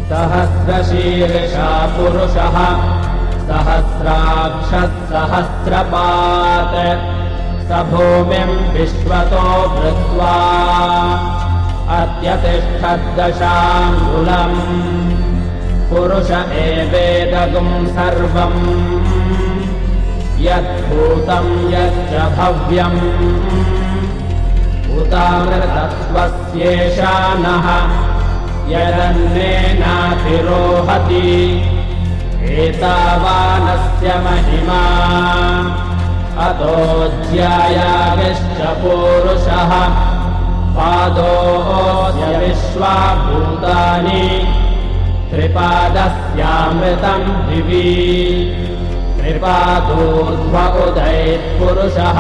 सहस्रशीर्षा पुरुषः सहस्राक्षः सहस्रपात् स भूमिम् विश्वतो वृत्वा अत्यतिष्ठद्दशाङ्गुलम् पुरुष एवेदगुम् सर्वम् यद्भूतम् यच्च भव्यम् उतामृतत्वस्येषा नः यदन्नेनातिरोहति एतावानस्य महिमा अतोऽध्यायागिश्च पूरुषः पादोऽस्य विश्वा भूतानि त्रिपादस्यामृतम् दिवि त्रिपादोर्ध्व उदयत्पुरुषः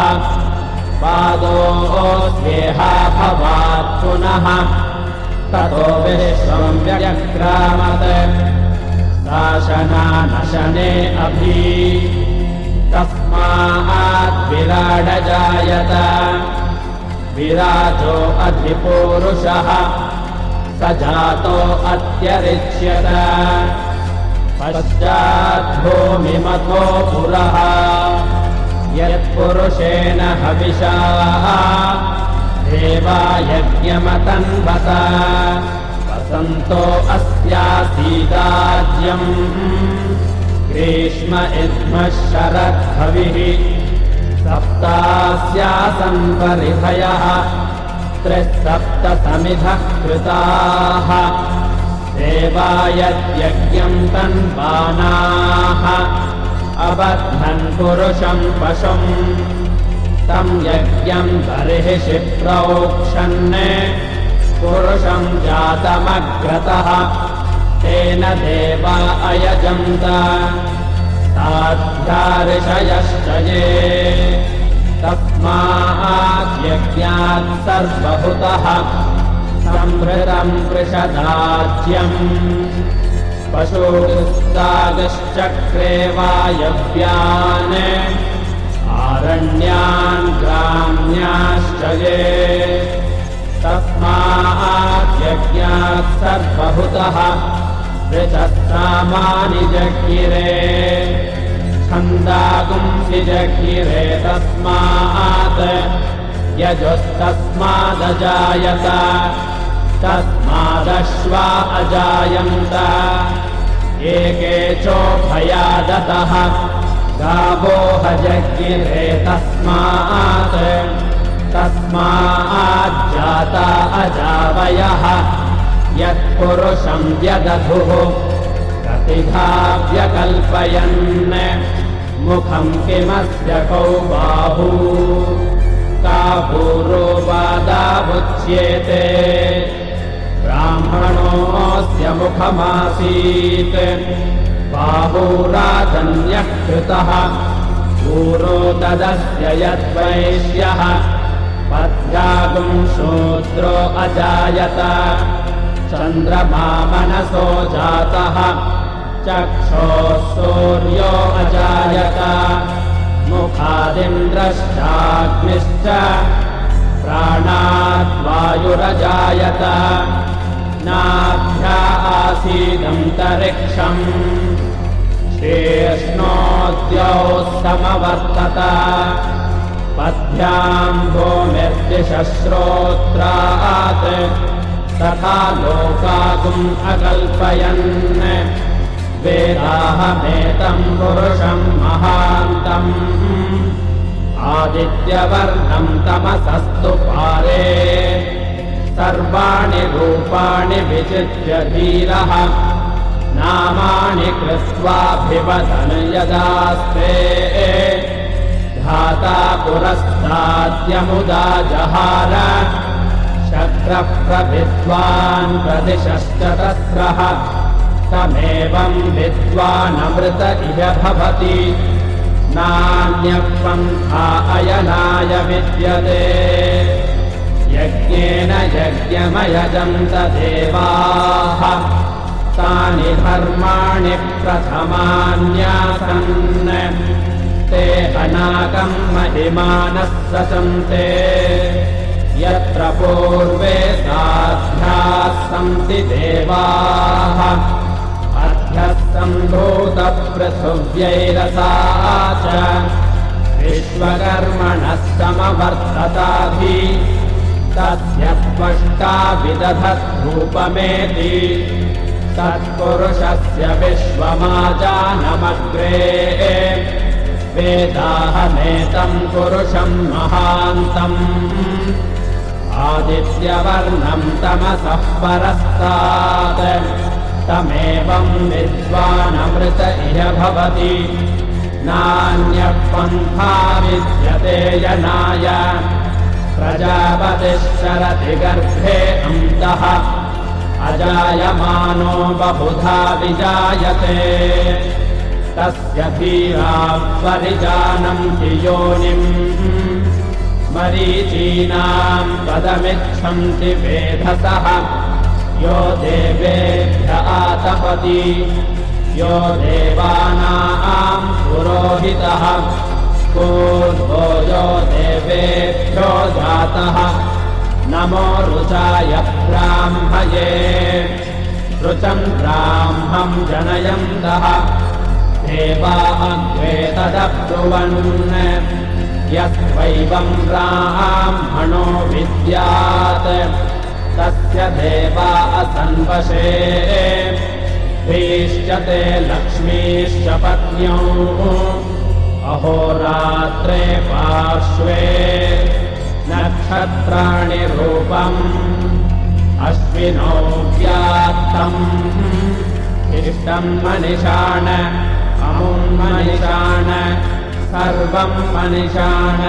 पादोऽस्येहा भवात् पुनः ततो विश्वम् व्यक्रामत् शासनानशने अभि तस्मात् विराडजायत विराजो अधिपूरुषः स जातो अत्यरिच्यत पश्चाद्भूमिमथो पुरः यत्पुरुषेण हविषा देवा यज्ञमतन्वत वसन्तो अस्यासीदाज्यम् ग्रीष्म इद्मः शरद्भविः सप्तास्यासन् परिधयः त्रिसप्तसमिधः कृताः देवा यद्यज्ञम् तन्वानाः अबध्नन् पुरुषम् पशुम् तम् यज्ञम् बर्हिषि प्रोक्षन् पुरुषम् जातमग्रतः तेन देवा अयजन्त साध्याऋषयश्च ये तस्मात् यज्ञात् सर्वभूतः संहृतम् पृषदाज्यम् पशुस्तागश्चक्रे वायव्यान् आरण्यान् ग्राम्याश्च ये तस्मात् यज्ञात् सर्वभूतः ऋचस्सामानि जज्ञिरे छन्दागुंसि जज्ञिरे तस्मात् यजुस्तस्मादजायत तस्मादश्वा अजायन्त एके चोभयादतः गावो हजज्ञिरे तस्मात् तस्माज्जाता अजावयः यत्पुरुषम् व्यदधुः प्रतिधा व्यकल्पयन् मुखम् किमस्य कौ बाहू का पूर्ववादावुच्येते ब्राह्मणोऽस्य मुखमासीत् बाहुराजन्यः कृतः पूरोदस्य यद्वैश्यः पद्यागुम् शूद्रो अजायत चन्द्रमा मनसो जातः चक्षोः सूर्यो अजायत मुखादिन्द्रश्चाग्निश्च प्राणात् वायुरजायत नाभ्या आसीदन्तरिक्षम् शेष्णोद्यौ समवर्तत पद्भ्याम् भूमिर्दिशश्रोत्रात् तथा लोकागुम् अकल्पयन् वेदाहमेतम् पुरुषम् महान्तम् आदित्यवर्णम् तमसस्तु पारे सर्वाणि रूपाणि विचित्य धीरः नामानि कृत्वाभिवदन् यदास्ते धाता पुरस्ताद्यमुदा जहार शक्रप्रविद्वान् प्रदिशश्चतस्रः तमेवम् विद्वानमृत इह भवति नान्यपन्था अयनाय विद्यते यज्ञेन यज्ञमयजन्त देवाः तानि धर्माणि प्रथमान्यासन् ते अनाकम् महिमानः सचन्ते यत्र पूर्वे साध्याः सन्ति देवाः सम्भूतपृथिव्यैरसा च विश्वकर्मणः समवर्तताभि तस्य त्वष्टा विदधद्रूपमेति तत्पुरुषस्य विश्वमाजानमग्रे वेदाहमेतम् पुरुषम् महान्तम् आदित्यवर्णम् तमसः परस्तात् तमेवम् विद्वानमृत इह भवति नान्यः पन्था विद्यते यनाय प्रजापतिश्चरति गर्भे अन्तः अजायमानो बहुधा विजायते तस्य धीराः परिजानन्ति योनिम् मरीचीनाम् पदमिच्छन्ति वेधसः यो देवेभ्य आतपति यो देवानाम् पुरोहितः पूर्वो यो देवेभ्यो जातः नमो रुचाय ब्राह्मये रुचम् ब्राह्मम् जनयन्तः देवा अग्रे तदब्रुवन् यस्त्वैवम् ब्राह्मणो विद्यात् तस्य देवा असन्वशे भीष्यते लक्ष्मीश्च पत्न्यौ अहोरात्रे पार्श्वे नक्षत्राणि रूपम् अश्विनौ व्यात्तम् इष्टम् मनिषाण अमुम् मनिषाण सर्वम् मनिषाण।